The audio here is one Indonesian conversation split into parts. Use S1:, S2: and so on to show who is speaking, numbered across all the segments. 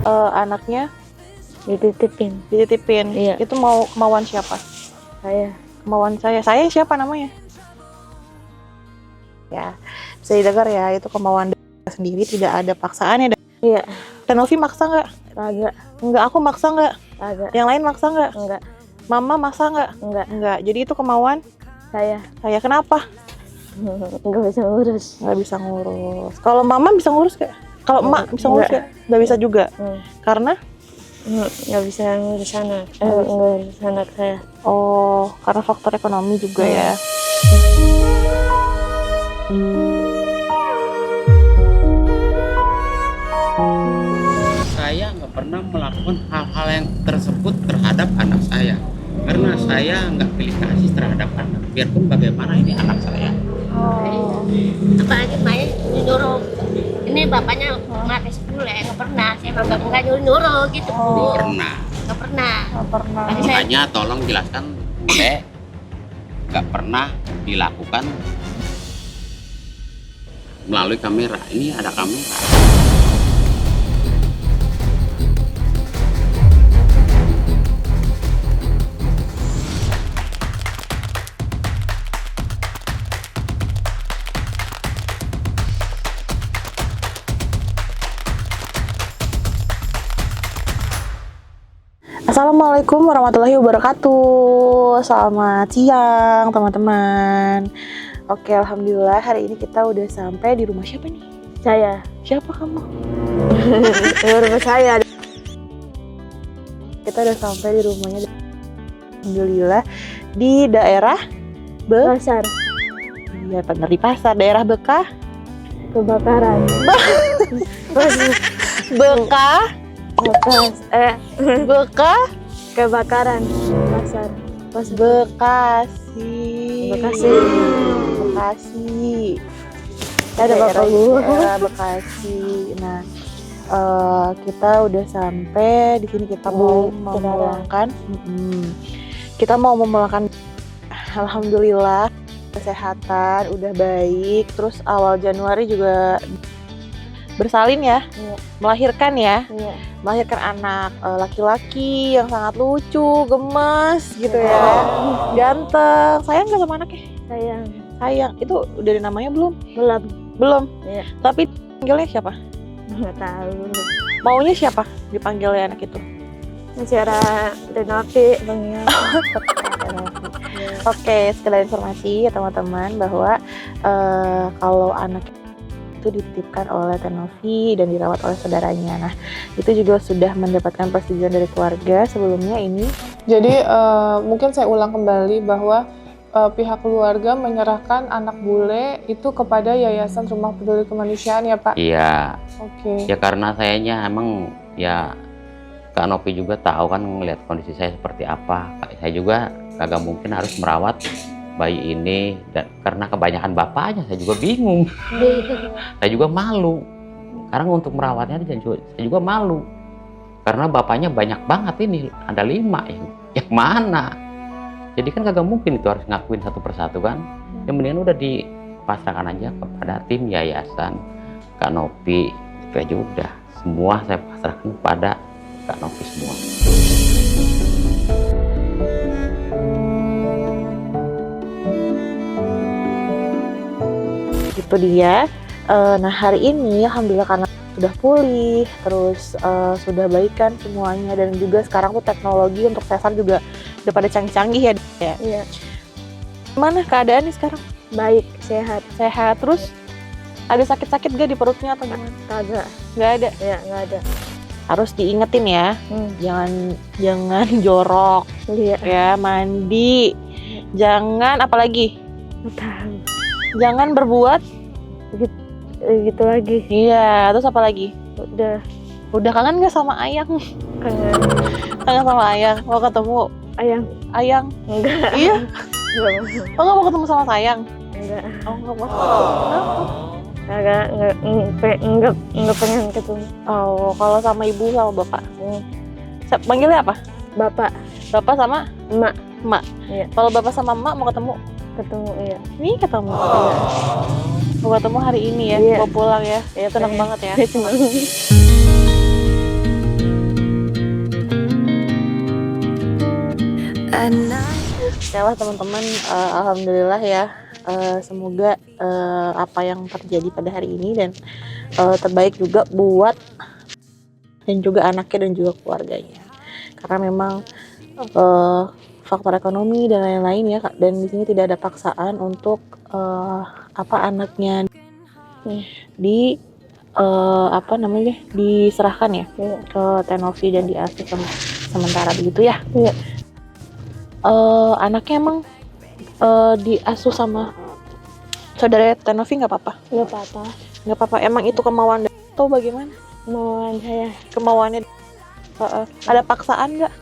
S1: Anaknya
S2: dititipin.
S1: Iya. Itu mau kemauan siapa?
S2: Saya.
S1: Kemauan saya. Saya siapa namanya? Ya, bisa didengar ya, itu kemauan sendiri, tidak ada paksaan ya.
S2: Iya.
S1: Teh Novi maksa nggak?
S2: Kagak.
S1: Enggak. Aku maksa nggak?
S2: Kagak.
S1: Yang lain maksa nggak?
S2: Enggak.
S1: Mama maksa nggak?
S2: Enggak.
S1: Enggak. Jadi itu kemauan
S2: Saya.
S1: Kenapa?
S2: Enggak bisa ngurus.
S1: Nggak bisa ngurus. Kalau mama bisa ngurus nggak? Kalau emak bisa ngurus nggak? Nggak bisa juga. Karena
S2: Nggak bisa ngurus anak. Ngurus anak saya.
S1: oh, karena faktor ekonomi juga ya.
S3: Saya nggak pernah melakukan hal-hal yang tersebut terhadap anak saya, karena saya nggak pilih kasih terhadap anak, biarpun bagaimana ini anak saya.
S4: Apalagi Maya nyuruh, ini bapaknya mati sepuluh nggak pernah, saya nggak nyuruh gitu. Nggak pernah.
S3: Makanya tolong jelaskan, Bule, nggak pernah dilakukan melalui kamera. Ini ada kamera.
S1: Assalamualaikum warahmatullahi wabarakatuh. Selamat siang teman-teman. Oke, alhamdulillah hari ini kita udah sampai di rumah siapa nih?
S2: Saya.
S1: Siapa kamu?
S2: Rumah saya.
S1: Kita udah sampai di rumahnya. Alhamdulillah di daerah
S2: Pasar.
S1: Iya benar, di pasar, daerah Bekah.
S2: Kebakaran.
S1: Bekah. Bekah.
S2: Kebakaran. Pasar.
S1: Bekasi.
S2: Ada bapak gua.
S1: Daerah Bekasi. Nah, kita udah sampai di sini. Kita mau memulangkan. Kita mau memulangkan. Alhamdulillah kesehatan udah baik. Terus awal Januari juga bersalin ya, melahirkan ya, melahirkan anak laki-laki yang sangat lucu, gemes gitu ya, ganteng. Sayang nggak sama anaknya? Sayang. Itu udah ada namanya belum? Belum. Iya. Tapi panggilnya siapa?
S2: Nggak tahu.
S1: Maunya siapa dipanggilnya anak itu?
S2: Acara Denovi panggil.
S1: Oke, sekedar informasi ya teman-teman bahwa kalau anak itu dititipkan oleh Teh Novi dan dirawat oleh saudaranya. Nah, itu juga sudah mendapatkan persetujuan dari keluarga sebelumnya ini.
S5: Jadi mungkin saya ulang kembali bahwa pihak keluarga menyerahkan anak bule itu kepada Yayasan Rumah Peduli Kemanusiaan ya Pak?
S3: Iya.
S5: Oke.
S3: Ya karena sayanya emang ya Kak Novi juga tahu kan ngelihat kondisi saya seperti apa. Saya juga kagak mungkin harus merawat bayi ini, dan karena kebanyakan bapaknya saya juga bingung. Saya juga malu. Sekarang untuk merawatnya saya juga malu. Karena bapaknya banyak banget ini, ada 5 yang mana. Jadi kan kagak mungkin itu harus ngakuin satu persatu kan. Yang mendingan udah dipasrahkan aja kepada tim yayasan Kak Novi. Itu aja udah. Semua saya pasrahkan kepada Kak Novi semua.
S1: Itu dia. Nah hari ini alhamdulillah karena sudah pulih, terus sudah baikan semuanya, dan juga sekarang tuh teknologi untuk sesar juga udah pada canggih-canggih ya.
S2: Iya.
S1: Gimana keadaannya sekarang?
S2: Baik, sehat.
S1: Terus ada sakit-sakit gak di perutnya atau gimana?
S2: Kagak.
S1: Nggak ada.
S2: Ya, nggak ada.
S1: Harus diingetin ya, jangan jorok,
S2: Iya.
S1: ya mandi, jangan apalagi, jangan berbuat
S2: Gitu lagi.
S1: iya. Terus apa lagi?
S2: Udah
S1: Kangen nggak sama Ayang? Kangen sama Ayang. Mau ketemu Ayang?
S2: Enggak.
S1: Iya.
S2: Enggak.
S1: Oh, nggak mau ketemu sama Sayang?
S2: Enggak.
S1: Oh, nggak mau. Kenapa?
S2: Enggak pengen ketemu.
S1: Oh, kalau sama ibu sama bapak? Panggilnya apa?
S2: Bapak
S1: sama
S2: emak. Iya.
S1: Kalau bapak sama emak mau ketemu?
S2: Iya.
S1: Nih ketemu. Iya. Mau ketemu hari ini ya?
S2: Iya.
S1: Mau pulang ya?
S2: Iya,
S1: Senang
S2: pengen.
S1: banget ya?
S2: Senang.
S1: Oke lah teman-teman, alhamdulillah ya. Semoga apa yang terjadi pada hari ini dan terbaik juga buat dan juga anaknya dan juga keluarganya. Karena memang faktor ekonomi dan lain-lain ya, dan di sini tidak ada paksaan untuk anaknya diserahkan ya ke Tenovi dan diasuh sementara begitu ya. Anaknya emang diasuh sama saudara Tenovi nggak apa-apa? Nggak apa-apa. Emang itu kemauan atau bagaimana?
S2: Kemauan saya.
S1: Kemauannya. Ada paksaan nggak?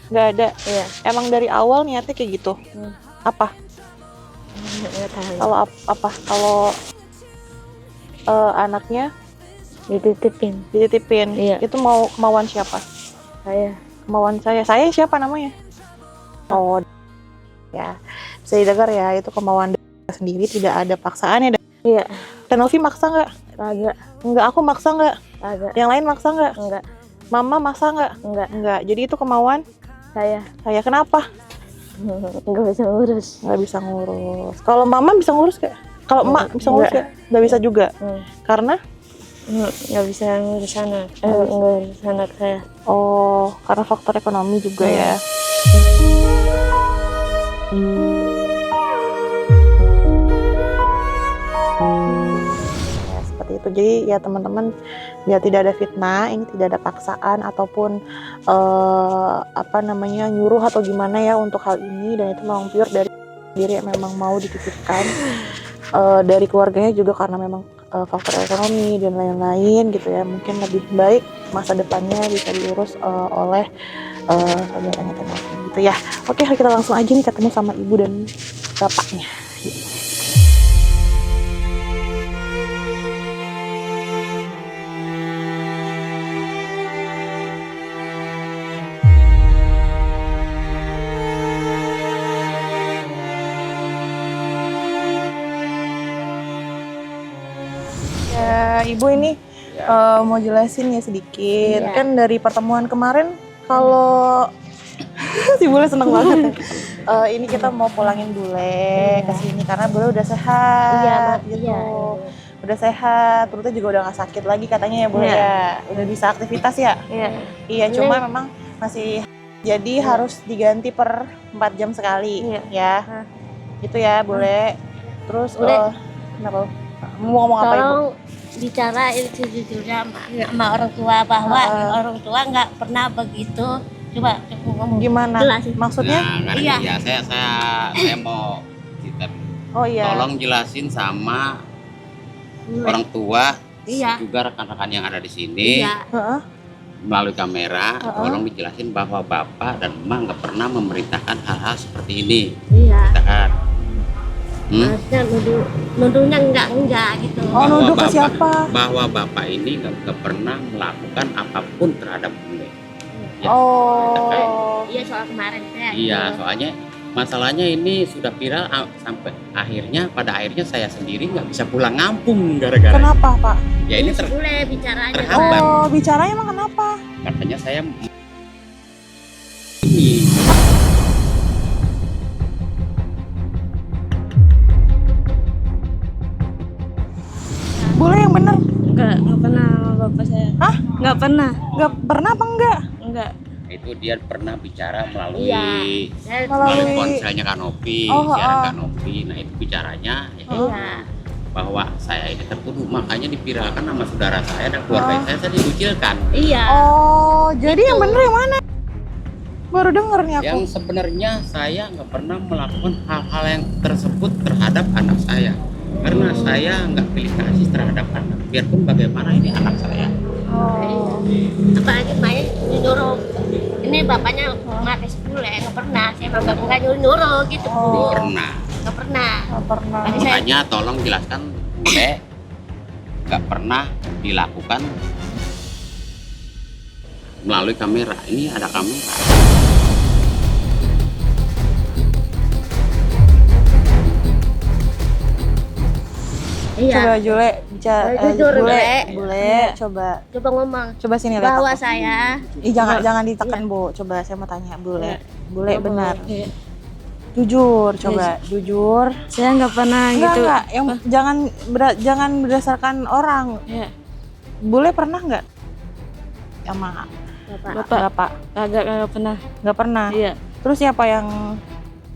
S1: Nggak ada.
S2: Iya.
S1: Emang dari awal niatnya kayak gitu. Apa?
S2: Nggak tahu.
S1: Kalau apa? Kalau anaknya
S2: Dititipin.
S1: Iya. Itu kemauan siapa?
S2: Saya.
S1: Kemauan saya. Saya siapa namanya? Oh, ya. Bisa didengar ya, itu kemauan sendiri, tidak ada paksaan ya.
S2: Iya.
S1: Tenovi maksa nggak?
S2: Kagak.
S1: Enggak. Aku maksa nggak?
S2: Kagak.
S1: Yang lain maksa nggak?
S2: Enggak.
S1: Mama maksa nggak?
S2: Enggak.
S1: Enggak. Jadi itu kemauan
S2: Saya.
S1: Kenapa?
S2: Nggak bisa ngurus.
S1: Nggak bisa ngurus. Kalau mama bisa ngurus nggak? Kalau emak bisa ngurus nggak? Nggak bisa juga. Karena?
S2: Nggak bisa ngurus anak. Ngurus anak saya.
S1: Oh, karena faktor ekonomi juga ya. Ya, seperti itu. Jadi ya teman-teman, biar tidak ada fitnah, ini tidak ada paksaan ataupun nyuruh atau gimana ya untuk hal ini, dan itu memang pure dari diri yang memang mau dititipkan dari keluarganya juga, karena memang faktor ekonomi dan lain-lain gitu ya. Mungkin lebih baik masa depannya bisa diurus oleh saudaranya Tenovi gitu ya. Oke, kita langsung aja nih ketemu sama ibu dan bapaknya. Ya, ibu ini mau jelasin ya sedikit.
S4: Iya.
S1: Kan dari pertemuan kemarin, kalau si Bule seneng banget ya. Ini kita mau pulangin Bule ke sini karena Bule udah sehat gitu. Udah sehat, perutnya juga udah gak sakit lagi katanya ya Bule ya. Udah bisa aktivitas ya? Iya, cuma memang masih jadi harus diganti per 4 jam sekali ya. Gitu ya Bule. Terus kenapa? Mau ngomong apa ibu?
S4: Tolong bicara itu jujurnya sama orang tua, bahwa orang tua nggak pernah begitu. Coba ngomong.
S1: Gimana?
S4: Jelasin.
S1: Maksudnya?
S3: Iya. Saya mau cerita.
S1: Oh iya.
S3: Tolong jelasin sama orang tua,
S4: Iya.
S3: juga rekan-rekan yang ada di sini.
S4: Iya.
S3: Melalui kamera, tolong dijelasin bahwa bapak dan emak nggak pernah memerintahkan hal-hal seperti ini.
S4: Iya.
S3: Kan?
S4: Maksudnya nuduhnya enggak gitu.
S1: Oh, nuduh ke siapa?
S3: Bahwa bapak ini nggak pernah melakukan apapun terhadap Bule. Ya,
S1: Oh.
S4: Iya, soal kemarin saya.
S3: iya, soalnya masalahnya ini sudah viral sampai pada akhirnya saya sendiri nggak bisa pulang kampung gara-gara.
S1: Kenapa, Pak?
S3: Ya ini
S4: Boleh bicaranya.
S3: terhambat.
S1: Oh, bicaranya emang kenapa?
S3: Katanya saya ini.
S1: Bule yang bener?
S2: Nggak pernah sama bapak saya.
S1: Hah?
S2: Nggak pernah.
S1: Nggak pernah apa enggak?
S2: Enggak.
S3: Itu dia pernah bicara melalui
S4: Iya.
S3: melalui ponselnya Kanopi,
S1: Oh,
S3: siaran Kanopi. Nah itu bicaranya ya,
S4: Iya.
S3: bahwa saya ini tertuduh, makanya dipiralkan nama saudara saya dan keluarga saya dikucilkan.
S4: Iya.
S1: Oh, jadi yang bener yang mana? Baru denger nih aku.
S3: Yang sebenarnya saya nggak pernah melakukan hal-hal yang tersebut terhadap anak saya, karena saya nggak pilih kasih terhadap anak, biarpun bagaimana ini anak saya.
S1: Oh.
S4: Apalagi Maya nyuruh. Ini bapaknya mati sepule, nggak pernah. Saya nggak nyuruh gitu.
S1: Oh.
S4: Nggak pernah.
S1: Nggak pernah.
S4: Tadi saya
S3: Makanya tolong jelaskan Bule, nggak pernah dilakukan melalui kamera. Ini ada kamera.
S4: iya.
S1: Coba Jule bicara
S4: Jujur,
S1: Bule,
S4: Bule.
S1: Bule coba.
S4: Coba ngomong.
S1: Coba sini lihat
S4: Bahwa
S1: aku.
S4: saya
S1: jangan ditekan Bu. Coba saya mau tanya bule. Bule benar.
S2: Iya.
S1: Jujur, coba jujur.
S2: Saya nggak pernah gitu.
S1: Enggak, yang jangan berdasarkan orang.
S2: Iya.
S1: Bule pernah nggak? Sama
S2: Bapak. Kagak pernah.
S1: nggak pernah.
S2: Iya.
S1: Terus siapa yang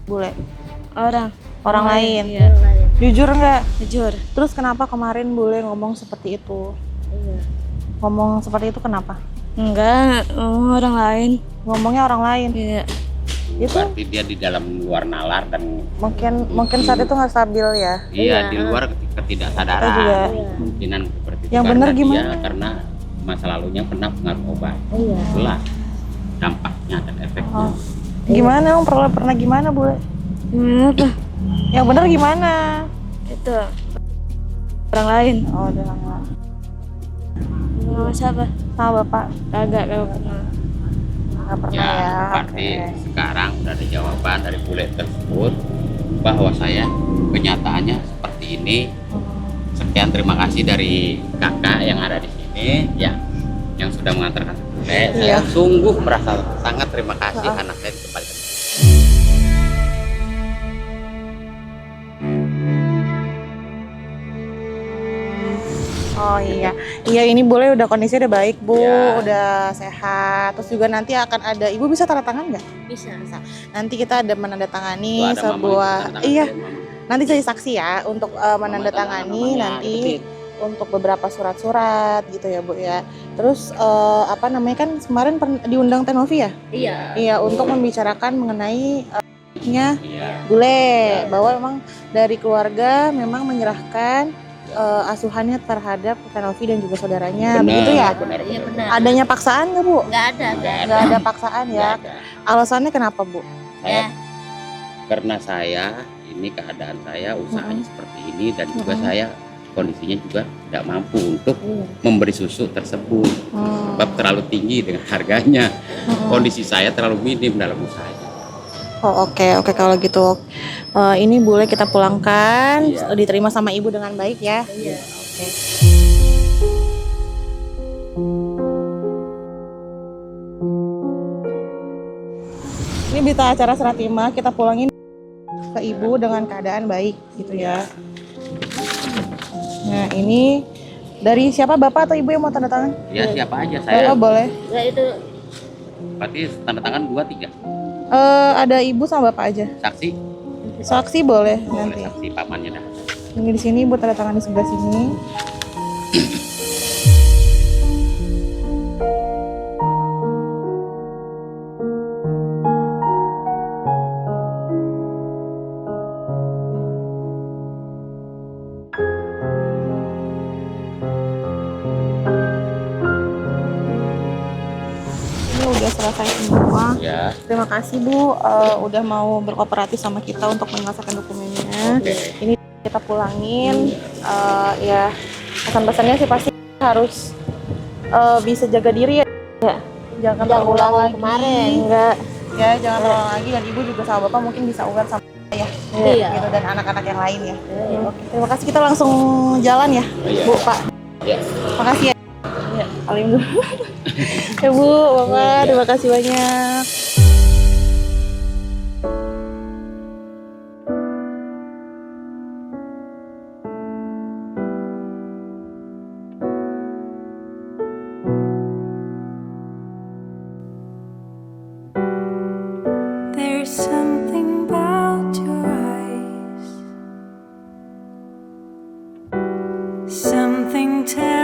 S1: bule? Orang lain.
S2: Iya.
S1: Jujur nggak?
S2: Jujur.
S1: Terus kenapa kemarin bule ngomong seperti itu?
S4: Iya.
S1: Ngomong seperti itu kenapa?
S2: Enggak, orang lain.
S1: Ngomongnya orang lain.
S2: Iya.
S1: Itu
S3: Berarti dia di dalam luar nalar dan
S1: mungkin saat itu nggak stabil ya.
S3: iya di luar ketidaksadaran.
S1: Itu juga.
S3: Kemungkinan seperti itu.
S1: Yang
S3: karena
S1: benar
S3: dia-
S1: gimana?
S3: Karena masa lalunya pernah pengaruh obat.
S4: Iya.
S3: Itulah dampaknya dan efeknya.
S1: Oh. Gimana Om? Pernah gimana bule?
S2: Gimana apa?
S1: Yang benar gimana?
S2: Itu orang lain.
S1: Oh, udah lama.
S2: Sama siapa?
S1: Sama Bapak
S2: Kagak pernah.
S1: nggak pernah
S3: Ya,
S1: ya.
S3: berarti
S1: Oke.
S3: sekarang udah ada jawaban dari bule tersebut bahwa saya kenyataannya seperti ini. Sekian terima kasih dari kakak yang ada di sini ya, yang sudah mengantarkan bule. Saya sungguh merasa sangat terima kasih anak saya dikembalikan.
S1: Oh iya, ini bule udah kondisinya udah baik Bu,
S3: Iya.
S1: udah sehat. Terus juga nanti akan ada, Ibu bisa tanda tangan nggak?
S4: Bisa.
S1: Nanti kita ada menandatangani
S3: Tuh, ada mama
S1: sebuah,
S3: yang tanda tangan
S1: iya.
S3: dulu, Mama.
S1: Nanti jadi saksi ya untuk menandatangani
S3: Namanya
S1: nanti
S3: diketik.
S1: untuk beberapa surat-surat gitu ya Bu ya. Terus apa namanya kan kemarin diundang Tenovi ya?
S4: Iya.
S1: Iya untuk membicarakan mengenai nya
S3: Iya.
S1: bule bahwa memang dari keluarga memang menyerahkan asuhannya terhadap Tenovi dan juga saudaranya, begitu ya?
S3: Benar,
S4: Iya
S3: benar.
S4: benar.
S1: Adanya paksaan nggak Bu?
S4: Nggak ada.
S1: Nggak ada paksaan ya.
S3: Nggak ada.
S1: Alasannya kenapa Bu?
S3: Saya
S4: Ya.
S3: karena saya ini keadaan saya usahanya seperti ini dan juga saya kondisinya juga tidak mampu untuk memberi susu tersebut. Sebab terlalu tinggi dengan harganya. Kondisi saya terlalu minim dalam usahanya.
S1: Oh oke kalau gitu. Ini boleh kita pulangkan,
S3: Iya.
S1: diterima sama ibu dengan baik ya.
S4: Iya.
S1: Oke. Ini berita acara serah terima, kita pulangin ke ibu dengan keadaan baik gitu ya. Nah ini dari siapa, bapak atau ibu yang mau tanda tangan?
S3: Ya siapa aja saya.
S1: Oh boleh.
S4: Nggak itu.
S3: Berarti tanda tangan 2, 3.
S1: Ada ibu sama bapak aja.
S3: Saksi
S1: Saksi boleh
S3: boleh
S1: nanti.
S3: saksi pamannya dah.
S1: Ini di sini buat tanda tangan di sebelah sini. Ini udah selesai semua.
S3: Ya.
S1: Terima kasih Bu, udah mau berkooperatif sama kita untuk menyelesaikan dokumennya.
S3: Oke.
S1: Ini kita pulangin. Ya pesan-pesannya sih pasti harus bisa jaga diri ya. Jangan terulang lagi.
S4: kemarin.
S1: Enggak. Ya jangan terulang lagi, dan ibu juga sama bapak mungkin bisa ungkap sama ya.
S4: Iya.
S1: Gitu, dan anak-anak yang lain ya. Oke, terima kasih, kita langsung jalan ya,
S3: Iya.
S1: Bu, Pak.
S3: Ya.
S1: Makasih ya. Alhamdulillah. Ya Bu, Bapak, terima kasih banyak.
S6: There's something about your eyes, something tells